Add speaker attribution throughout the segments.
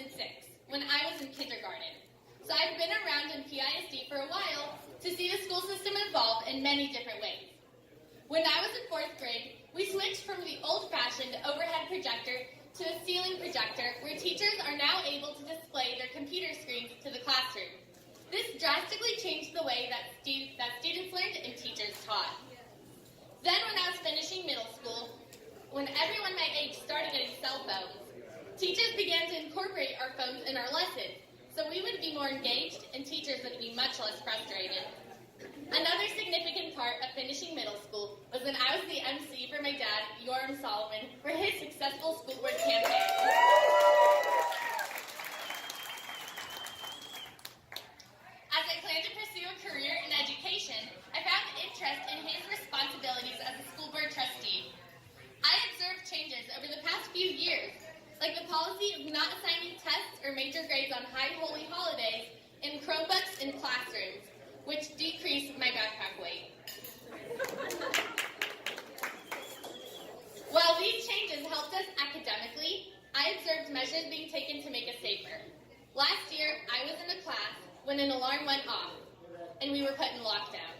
Speaker 1: 2006, when I was in kindergarten. So I've been around in PISD for a while to see the school system evolve in many different ways. When I was in 4th grade, we switched from the old-fashioned overhead projector to a ceiling projector where teachers are now able to display their computer screens to the classroom. This drastically changed the way that students learned and teachers taught. Then when I was finishing middle school, when everyone my age started getting cell phones, teachers began to incorporate our phones in our lessons, so we would be more engaged and teachers would be much less frustrated. Another significant part of finishing middle school was when I was the MC for my dad, Yoram Solomon, for his successful school board campaign. As I planned to pursue a career in education, I found interest in his responsibilities as a school board trustee. I observed changes over the past few years, like the policy of not assigning tests or major grades on high holy holidays and Chromebooks in classrooms, which decreased my backpack weight. While these changes helped us academically, I observed measures being taken to make us safer. Last year, I was in a class when an alarm went off, and we were put in lockdown.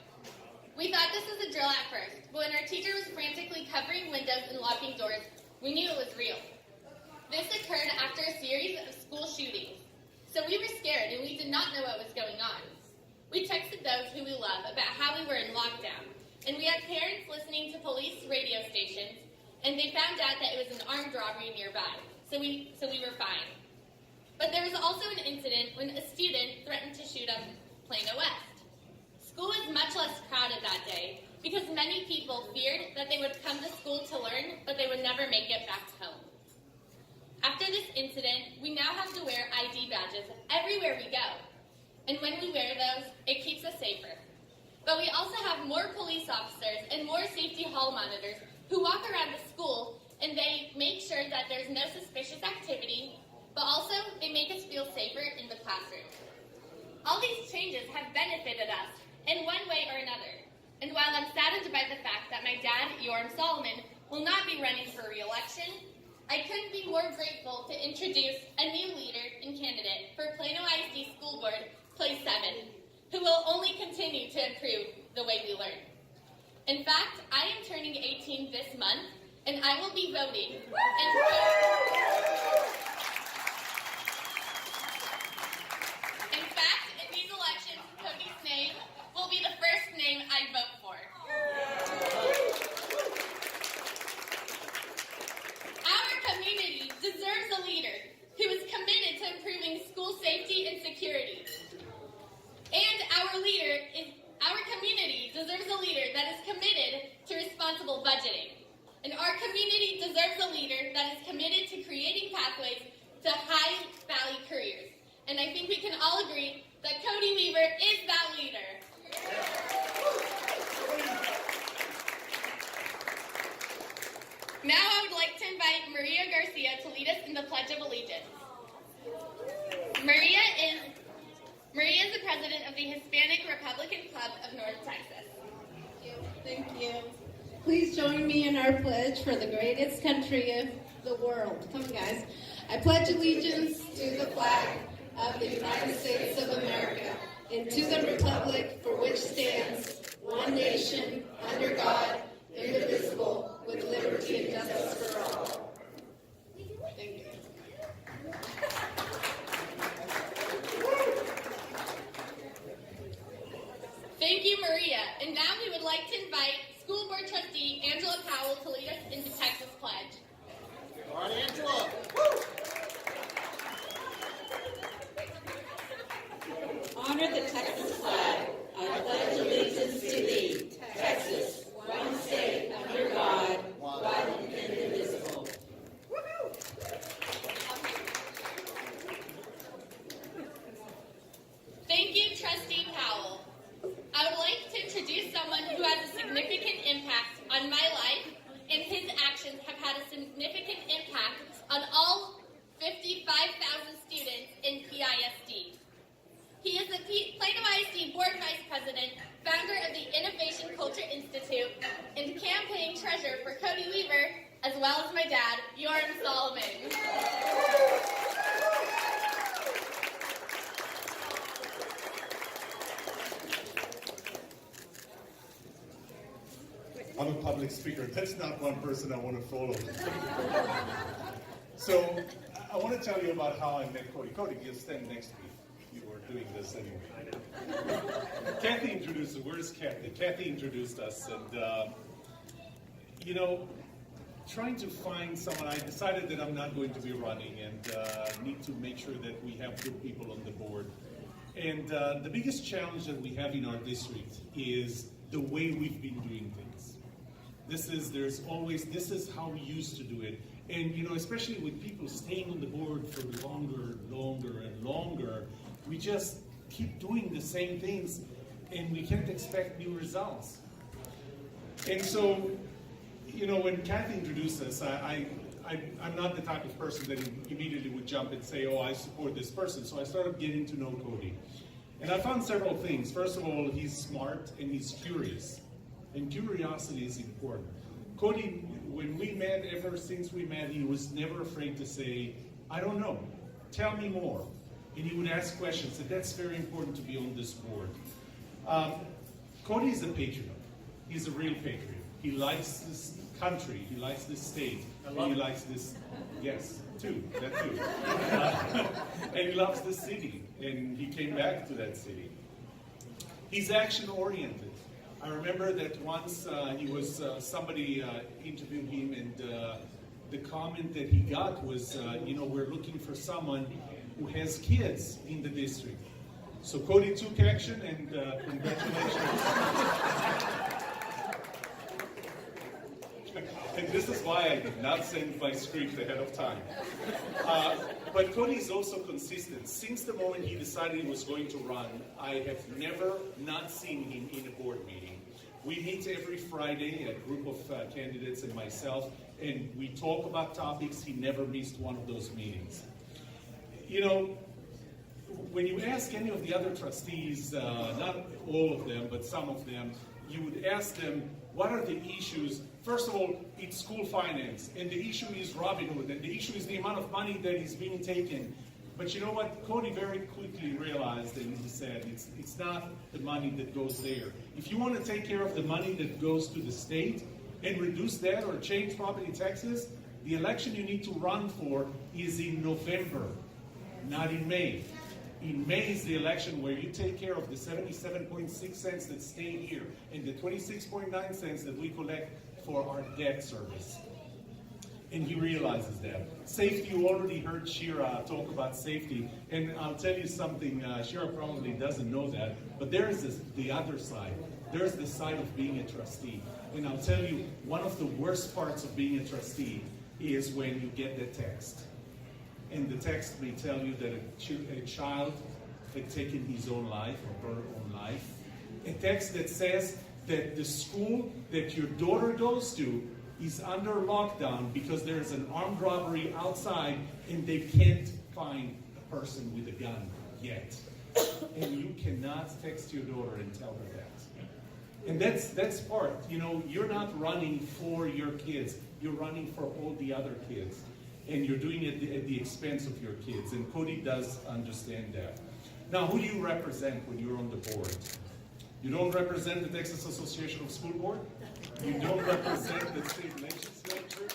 Speaker 1: We thought this was a drill at first, but when our teacher was frantically covering windows and locking doors, we knew it was real. This occurred after a series of school shootings, so we were scared and we did not know what was going on. We texted those who we love about how we were in lockdown, and we had parents listening to police radio stations, and they found out that it was an armed robbery nearby, so we were fine. But there was also an incident when a student threatened to shoot up Plano West. School was much less crowded that day because many people feared that they would come to school to learn, but they would never make it back home. After this incident, we now have to wear ID badges everywhere we go. And when we wear those, it keeps us safer. But we also have more police officers and more safety hall monitors who walk around the school and they make sure that there's no suspicious activity, but also they make us feel safer in the classroom. All these changes have benefited us in one way or another. And while I'm saddened by the fact that my dad, Yoram Solomon, will not be running for re-election, I couldn't be more grateful to introduce a new leader and candidate for Plano ISD School Board Place 7, who will only continue to improve the way we learn. In fact, I am turning 18 this month, and I will be voting. In fact, in these elections, Cody's name will be the first name I vote for. Our community deserves a leader who is committed to improving school safety and security. And our community deserves a leader that is committed to responsible budgeting. And our community deserves a leader that is committed to creating pathways to high-value careers. And I think we can all agree that Cody Weaver is that leader. Now I would like to invite Maria Garcia to lead us in the Pledge of Allegiance. Maria is the president of the Hispanic Republican Club of North Texas.
Speaker 2: Thank you. Please join me in our pledge for the greatest country of the world. Come on, guys. I pledge allegiance to the flag of the United States of America and to the republic for which stands one nation, under God, indivisible, with liberty and justice for all. Thank you.
Speaker 1: Thank you, Maria. And now we would like to invite School Board Trustee Angela Powell to lead us into Texas Pledge.
Speaker 3: All right, Angela.
Speaker 4: Honor the Texas flag. I pledge allegiance to thee, Texas, one state under God, one and indivisible.
Speaker 1: Thank you, Trustee Powell. I would like to introduce someone who has a significant impact on my life, and his actions have had a significant impact on all 55,000 students in PISD. He is the Plano ISD Board Vice President, founder of the Innovation Culture Institute, and campaign treasurer for Cody Weaver, as well as my dad, Yoram Solomon.
Speaker 5: I'm a public speaker. That's not one person I want to follow. So I want to tell you about how I met Cody. Cody, you stand next to me. You were doing this anyway. Kathy introduced us. Where's Kathy? Kathy introduced us, and you know, trying to find someone, I decided that I'm not going to be running and need to make sure that we have good people on the board. And the biggest challenge that we have in our district is the way we've been doing things. This is how we used to do it. And you know, especially with people staying on the board for longer, and longer, we just keep doing the same things and we can't expect new results. And so, you know, when Kathy introduced us, I'm not the type of person that immediately would jump and say, oh, I support this person. So I started getting to know Cody. And I found several things. First of all, he's smart and he's curious. And curiosity is important. Cody, when we met, ever since we met, he was never afraid to say, I don't know, tell me more. And he would ask questions, and that's very important to be on this board. Cody is a patriot. He's a real patriot. He likes this country, he likes this state, and he likes this, yes, too, that too. And he loves this city, and he came back to that city. He's action-oriented. I remember that once somebody interviewed him, and the comment that he got was, you know, we're looking for someone who has kids in the district. So Cody took action, and congratulations. And this is why I did not send my script ahead of time. But Cody is also consistent. Since the moment he decided he was going to run, I have never not seen him in a board meeting. We meet every Friday, a group of candidates and myself, and we talk about topics. He never missed one of those meetings. You know, when you ask any of the other trustees, not all of them, but some of them, you would ask them, what are the issues? First of all, it's school finance, and the issue is Robin Hood, and the issue is the amount of money that is being taken. But you know what? Cody very quickly realized, and he said, it's not the money that goes there. If you want to take care of the money that goes to the state and reduce that or change property taxes, the election you need to run for is in November, not in May. In May is the election where you take care of the 77.6 cents that stay here and the 26.9 cents that we collect for our debt service. And he realizes that. Safety, you already heard Shira talk about safety, and I'll tell you something, Shira probably doesn't know that, but there is the other side. There's the side of being a trustee. And I'll tell you, one of the worst parts of being a trustee is when you get the text. And the text may tell you that a child had taken his own life or her own life. A text that says that the school that your daughter goes to is under lockdown because there's an armed robbery outside and they can't find a person with a gun yet. And you cannot text your daughter and tell her that. And that's part, you know, you're not running for your kids, you're running for all the other kids. And you're doing it at the expense of your kids. And Cody does understand that. Now, who do you represent when you're on the board? You don't represent the Texas Association of School Board. You don't represent the State Legislature.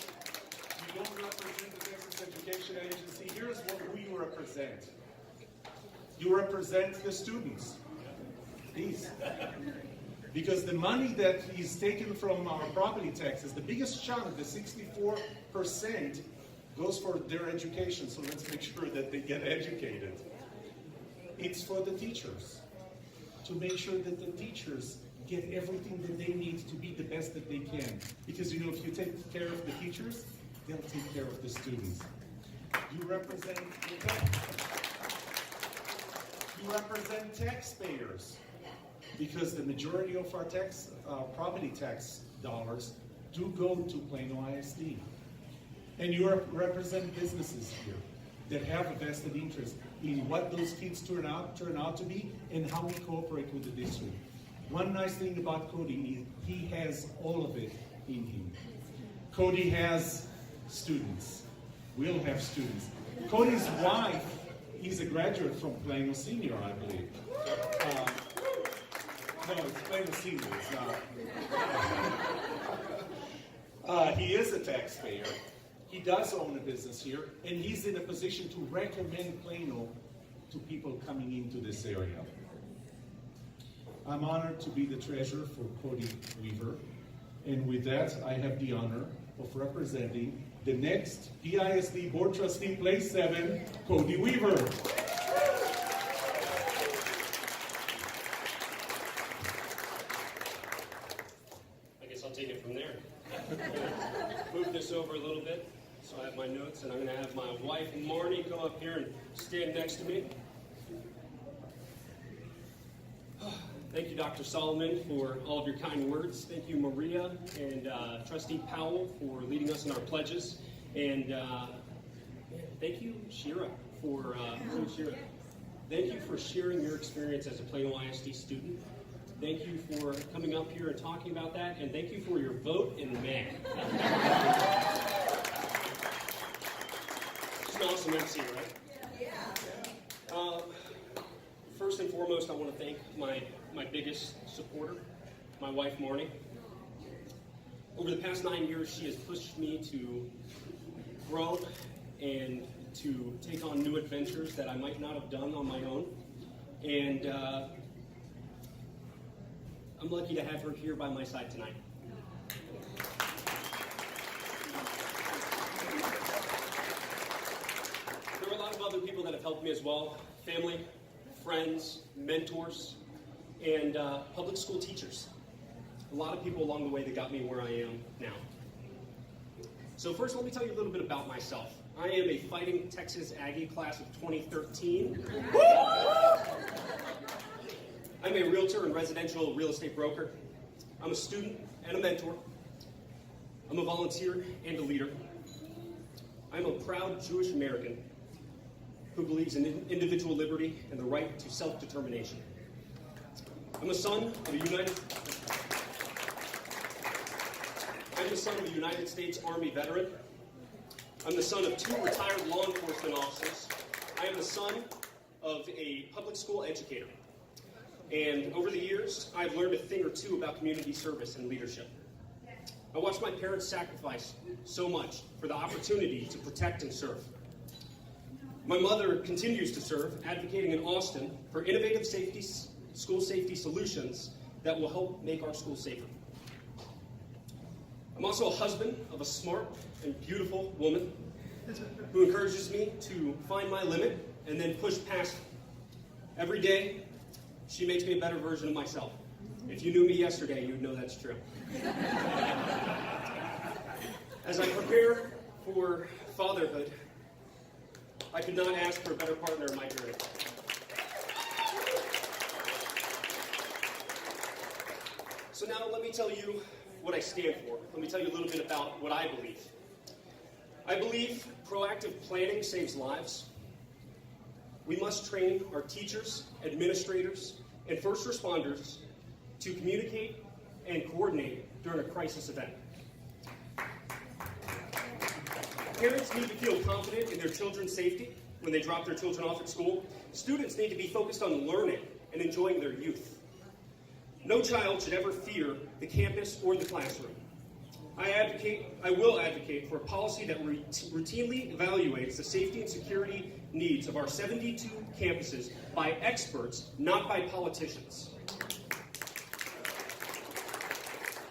Speaker 5: You don't represent the Texas Education Agency. Here's who you represent. You represent the students. These. Because the money that is taken from our property taxes, the biggest chunk, the 64%, goes for their education, so let's make sure that they get educated. It's for the teachers, to make sure that the teachers get everything that they need to be the best that they can. Because, you know, if you take care of the teachers, they'll take care of the students. You represent taxpayers, because the majority of our property tax dollars do go to Plano ISD. And you represent businesses here that have a vested interest in what those kids turn out to be and how we cooperate with the district. One nice thing about Cody is he has all of it in him. Cody has students. We'll have students. Cody's wife is a graduate from Plano Senior, I believe. No, it's Plano Senior. It's not. He is a taxpayer. He does own a business here, and he's in a position to recommend Plano to people coming into this area. I'm honored to be the treasurer for Cody Weaver, and with that, I have the honor of representing the next PISD Board Trustee, Place 7, Cody Weaver.
Speaker 6: I guess I'll take it from there. Move this over a little bit so I have my notes, and I'm going to have my wife, Marnie, come up here and stand next to me. Thank you, Dr. Solomon, for all of your kind words. Thank you, Maria and Trustee Powell, for leading us in our pledges. And thank you, Shira, for Thank you for sharing your experience as a Plano ISD student. Thank you for coming up here and talking about that, and thank you for your vote in May. It's an awesome MC, right? Yeah. First and foremost, I want to thank my biggest supporter, my wife, Marnie. Over the past 9 years, she has pushed me to grow and to take on new adventures that I might not have done on my own. And I'm lucky to have her here by my side tonight. There are a lot of other people that have helped me as well. Family, friends, mentors, and public school teachers. A lot of people along the way that got me where I am now. So first, let me tell you a little bit about myself. I am a Fighting Texas Aggie class of 2013. I'm a realtor and residential real estate broker. I'm a student and a mentor. I'm a volunteer and a leader. I'm a proud Jewish American who believes in individual liberty and the right to self-determination. I'm the son of a United States Army veteran. I'm the son of 2 retired law enforcement officers. I am the son of a public school educator. And over the years, I've learned a thing or two about community service and leadership. I watched my parents sacrifice so much for the opportunity to protect and serve. My mother continues to serve, advocating in Austin for innovative school safety solutions that will help make our schools safer. I'm also a husband of a smart and beautiful woman who encourages me to find my limit and then push past it. Every day, she makes me a better version of myself. If you knew me yesterday, you'd know that's true. As I prepare for fatherhood, I could not ask for a better partner in my journey. So now let me tell you what I stand for. Let me tell you a little bit about what I believe. I believe proactive planning saves lives. We must train our teachers, administrators, and first responders to communicate and coordinate during a crisis event. Parents need to feel confident in their children's safety when they drop their children off at school. Students need to be focused on learning and enjoying their youth. No child should ever fear the campus or the classroom. I will advocate for a policy that routinely evaluates the safety and security needs of our 72 campuses by experts, not by politicians.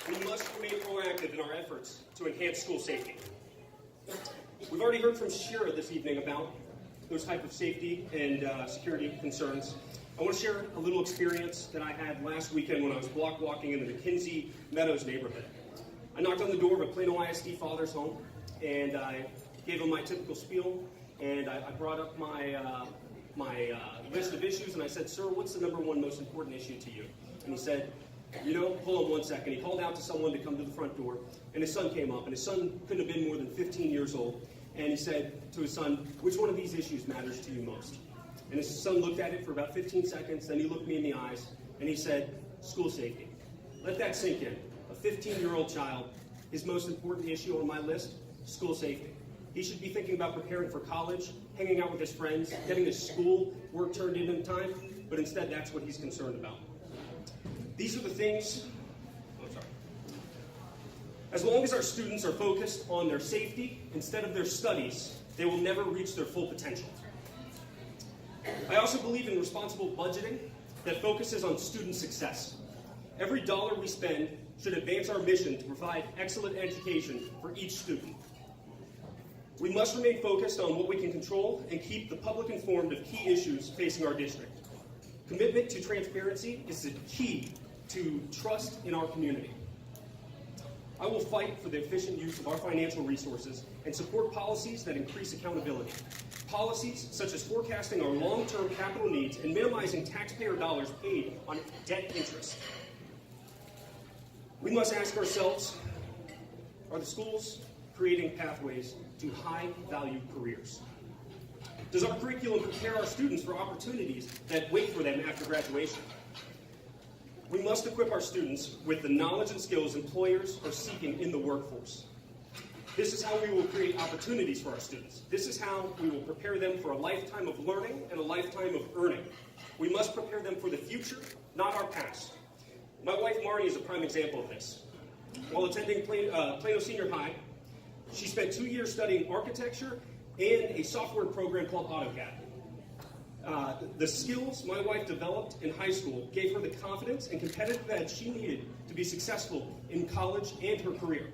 Speaker 6: We must remain proactive in our efforts to enhance school safety. We've already heard from Shira this evening about those type of safety and security concerns. I want to share a little experience that I had last weekend when I was block walking in the McKinsey Meadows neighborhood. I knocked on the door of a Plano ISD father's home, and I gave him my typical spiel, and I brought up my list of issues, and I said, "Sir, what's the number one most important issue to you?" And he said, hold on one second. He called out to someone to come to the front door, and his son came up, and his son couldn't have been more than 15 years old, and he said to his son, "Which one of these issues matters to you most?" And his son looked at it for about 15 seconds, then he looked me in the eyes, and he said, "School safety." Let that sink in. A 15-year-old child, his most important issue on my list, school safety. He should be thinking about preparing for college, hanging out with his friends, getting his school work turned in time, but instead that's what he's concerned about. These are the things, As long as our students are focused on their safety instead of their studies, they will never reach their full potential. I also believe in responsible budgeting that focuses on student success. Every dollar we spend should advance our mission to provide excellent education for each student. We must remain focused on what we can control and keep the public informed of key issues facing our district. Commitment to transparency is the key to trust in our community. I will fight for the efficient use of our financial resources and support policies that increase accountability. Policies such as forecasting our long-term capital needs and minimizing taxpayer dollars paid on debt interest. We must ask ourselves, are the schools creating pathways to high-value careers? Does our curriculum prepare our students for opportunities that wait for them after graduation? We must equip our students with the knowledge and skills employers are seeking in the workforce. This is how we will create opportunities for our students. This is how we will prepare them for a lifetime of learning and a lifetime of earning. We must prepare them for the future, not our past. My wife, Marty, is a prime example of this. While attending Plano Senior High, she spent 2 years studying architecture and a software program called AutoCAD. The skills my wife developed in high school gave her the confidence and competitive edge she needed to be successful in college and her career.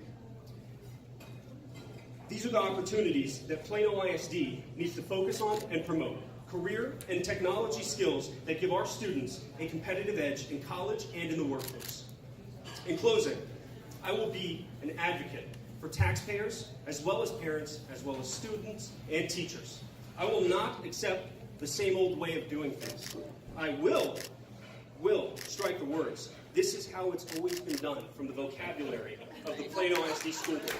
Speaker 6: These are the opportunities that Plano ISD needs to focus on and promote. Career and technology skills that give our students a competitive edge in college and in the workforce. In closing, I will be an advocate for taxpayers, as well as parents, as well as students and teachers. I will not accept the same old way of doing things. I will strike the words. This is how it's always been done from the vocabulary of the Plano ISD School Board.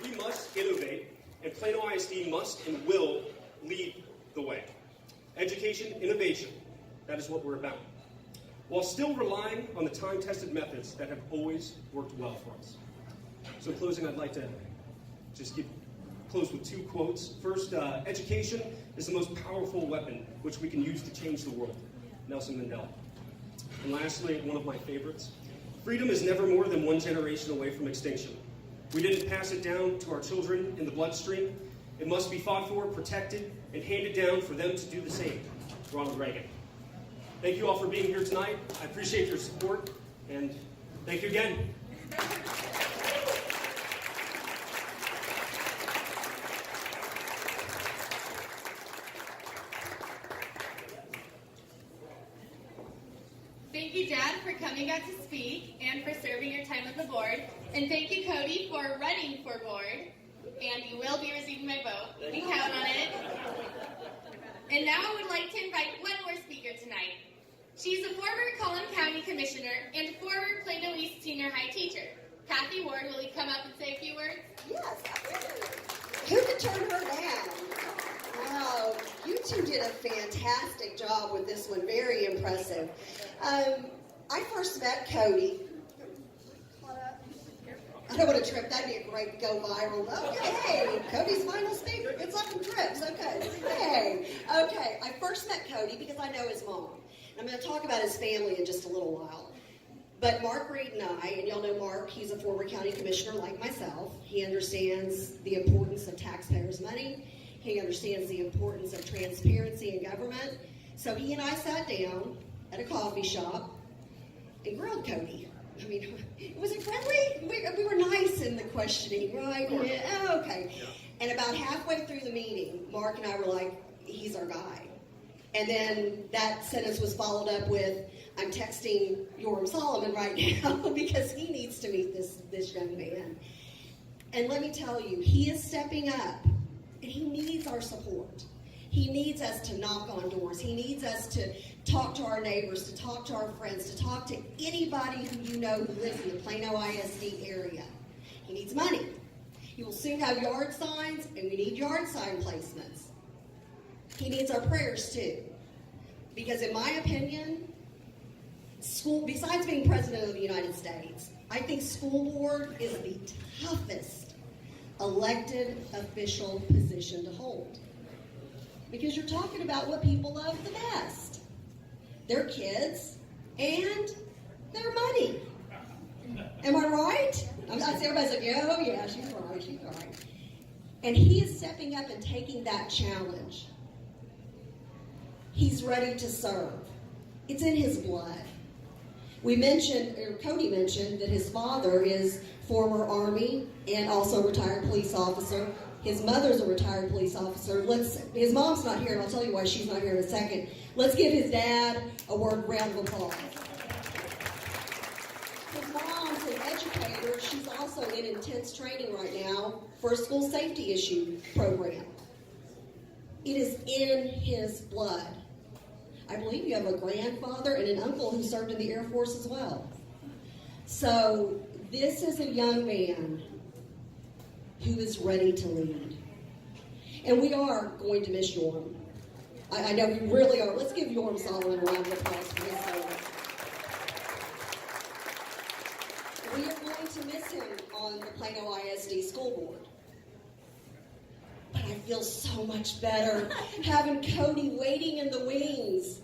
Speaker 6: We must innovate, and Plano ISD must and will lead the way. Education, innovation, that is what we're about. While still relying on the time-tested methods that have always worked well for us. So in closing, I'd like to just close with 2 quotes. First, education is the most powerful weapon which we can use to change the world. Nelson Mandela. And lastly, one of my favorites. Freedom is never more than 1 generation away from extinction. We didn't pass it down to our children in the bloodstream. It must be fought for, protected, and handed down for them to do the same. Ronald Reagan. Thank you all for being here tonight. I appreciate your support, and thank you again.
Speaker 1: Thank you, Dad, for coming out to speak and for serving your time on the board. And thank you, Cody, for running for board. And you will be receiving my vote. We count on it. And now I would like to invite one more speaker tonight. She's a former Collin County Commissioner and former Plano East Senior High teacher. Kathy Ward, will you come up and say a few words?
Speaker 7: Yes, absolutely. Who could turn her down? Wow, you two did a fantastic job with this one. Very impressive. I first met Cody. I don't want to trip. That'd be a great go viral. Okay, hey, Cody's final speaker. Good luck and trips. Okay. Hey. Okay, I first met Cody because I know his mom. I'm going to talk about his family in just a little while. But Mark Reed and I, and y'all know Mark, he's a former county commissioner like myself. He understands the importance of taxpayers' money. He understands the importance of transparency in government. So he and I sat down at a coffee shop and grilled Cody. I mean, was it friendly? We were nice in the questioning, right? Yeah, okay. Yeah. And about halfway through the meeting, Mark and I were like, he's our guy. And then that sentence was followed up with, I'm texting Yoram Solomon right now because he needs to meet this young man. And let me tell you, he is stepping up, and he needs our support. He needs us to knock on doors. He needs us to talk to our neighbors, to talk to our friends, to talk to anybody who you know who lives in the Plano ISD area. He needs money. He will soon have yard signs, and we need yard sign placements. He needs our prayers too. Because in my opinion, school, besides being President of the United States, I think school board is the toughest elected official position to hold. Because you're talking about what people love the best. Their kids, and they're money. Am I right? Everybody's like, yeah, oh yeah, she's right, she's right. And he is stepping up and taking that challenge. He's ready to serve. It's in his blood. Cody mentioned that his father is former Army and also a retired police officer. His mother's a retired police officer. His mom's not here, and I'll tell you why she's not here in a second. Let's give his dad a round of applause. His mom's an educator. She's also in intense training right now for a school safety issue program. It is in his blood. I believe you have a grandfather and an uncle who served in the Air Force as well. So this is a young man who is ready to lead. And we are going to miss Yorm. I know we really are. Let's give Yorm Solomon a round of applause for his service. We are going to miss him on the Plano ISD school board. But I feel so much better having Cody waiting in the wings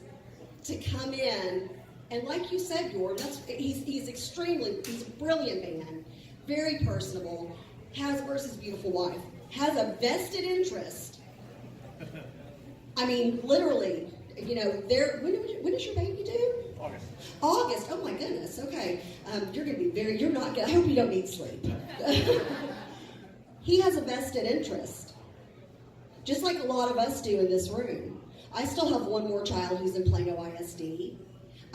Speaker 7: to come in. And like you said, Yorm, he's a brilliant man, very personable, versus beautiful wife, has a vested interest. I mean, literally, when is your baby due?
Speaker 3: August.
Speaker 7: August, oh my goodness, okay. I hope you don't need sleep. He has a vested interest, just like a lot of us do in this room. I still have one more child who's in Plano ISD.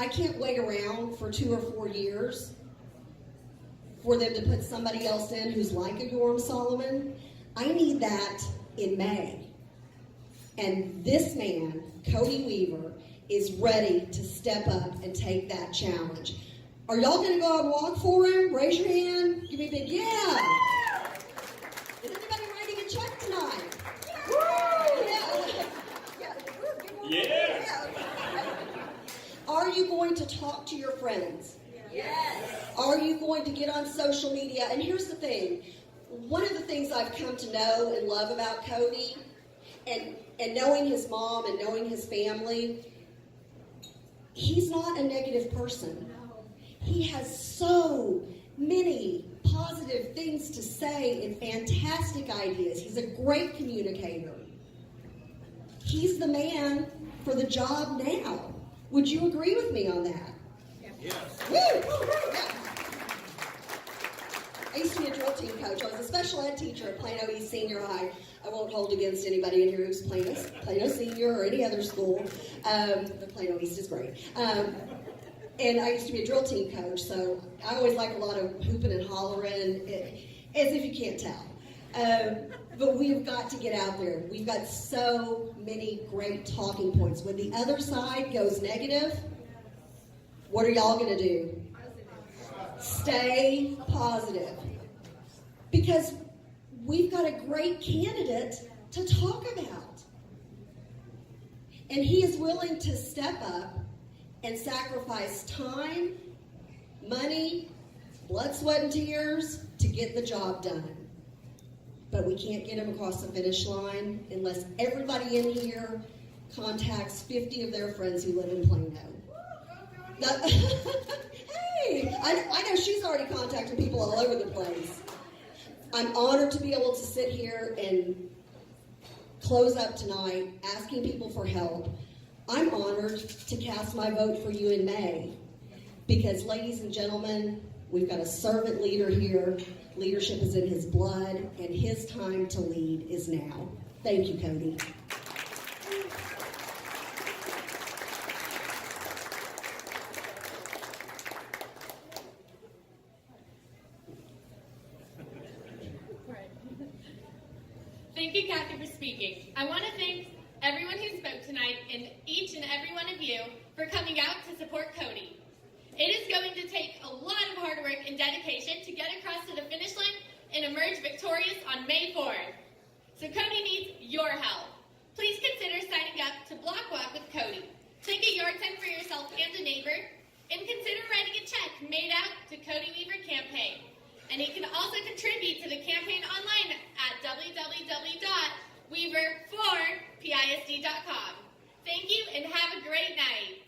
Speaker 7: I can't wait around for 2 or 4 years for them to put somebody else in who's like a Yorm Solomon. I need that in May. And this man, Cody Weaver, is ready to step up and take that challenge. Are y'all going to go out and walk for him? Raise your hand. Give me a big yeah. Is anybody writing a check tonight? Woo!
Speaker 6: Yeah.
Speaker 7: Are you going to talk to your friends?
Speaker 4: Yes.
Speaker 7: Are you going to get on social media? And here's the thing. One of the things I've come to know and love about Cody, and knowing his mom and knowing his family, he's not a negative person. He has so many positive things to say and fantastic ideas. He's a great communicator. He's the man for the job now. Would you agree with me on that?
Speaker 3: Yes.
Speaker 7: Woo! Yeah. I used to be a drill team coach. I was a special ed teacher at Plano East Senior High. I won't hold against anybody in here who's Plano Senior or any other school. But Plano East is great. And I used to be a drill team coach, so I always like a lot of hooping and hollering, as if you can't tell. But we've got to get out there. We've got so many great talking points. When the other side goes negative, what are y'all going to do? Stay positive. Because we've got a great candidate to talk about. And he is willing to step up and sacrifice time, money, blood, sweat, and tears to get the job done. But we can't get him across the finish line unless everybody in here contacts 50 of their friends who live in Plano. Hey, I know she's already contacting people all over the place. I'm honored to be able to sit here and close up tonight asking people for help. I'm honored to cast my vote for you in May because, ladies and gentlemen, we've got a servant leader here. Leadership is in his blood, and his time to lead is now. Thank you, Cody.
Speaker 1: Thank you, Kathy, for speaking. I want to thank everyone who spoke tonight and each and every one of you for coming out to support Cody. It is going to take a lot of hard work and dedication to get across to the finish line and emerge victorious on May 4th. So Cody needs your help. Please consider signing up to Block Walk with Cody. Take a yard time for yourself and a neighbor, and consider writing a check made out to Cody Weaver Campaign. And you can also contribute to the campaign online at www.weaver4pisd.com. Thank you and have a great night.